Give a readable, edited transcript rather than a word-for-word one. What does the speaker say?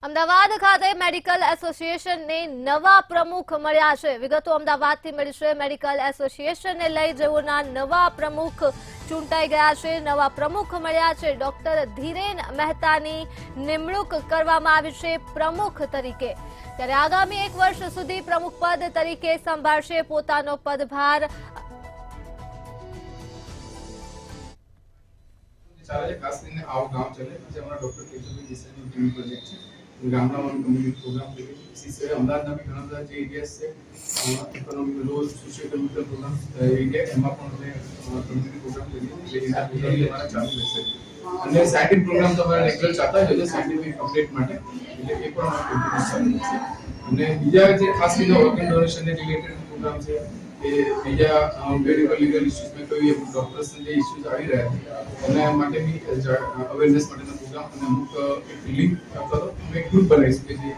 અમદાવાદ ખાતે મેડિકલ એસોસિએશનને નવા પ્રમુખ મળ્યા છે। વિગતો અમદાવાદથી મળી છે। મેડિકલ એસોસિએશનને લઈ જેઓના નવા પ્રમુખ ચૂંટાઈ ગયા છે। નવા પ્રમુખ મળ્યા છે। ડોક્ટર ધીરેન મહેતાની નિમણૂક કરવામાં આવી છે પ્રમુખ તરીકે। ત્યારે આગામી 1 વર્ષ સુધી પ્રમુખ પદ તરીકે સંભાળશે પોતાનો પદભાર। खास કરીને आओ गांव चले જે અમારા ડોક્ટર કેશુભાઈ દેસાઈનો ડ્રીમ પ્રોજેક્ટ છે ગામડામાં કમ્યુનિટી પ્રોગ્રામ કરીએ इसी से અમદાવાદના બી ઘણા બધા જે એરિયાસ છે economic role socio economic program area એમાં પણ અમે કમ્યુનિટી પ્રોગ્રામ કરીએ જે ઇન્ટરનેશનલ અમારા ચાલુ રહેશે અને સાયન્ટિફિક પ્રોગ્રામ તો અમારા રેગ્યુલર ચાલતા જ હોય છે સાયન્ટિફિક અપડેટ માટે એટલે એ પણ અમારા કન્ટિન્યુઅસ ચાલુ રહેશે અને બીજા જે ખાસ કરીને ઓર્ગન ડોનેશન ને રિલેટેડ પ્રોગ્રામ છે એ બીજા મેડિકલ લીગલ ઇશ્યુઝ में कोई डॉक्टर्स ने जो इश्यूज આવી રહ્યા છે એના માટે બી અવેરનેસ માટેનો પ્રોગ્રામ અને અમુક એક લિંક અથવા તો એક ગ્રુપ બનાવી શકે છે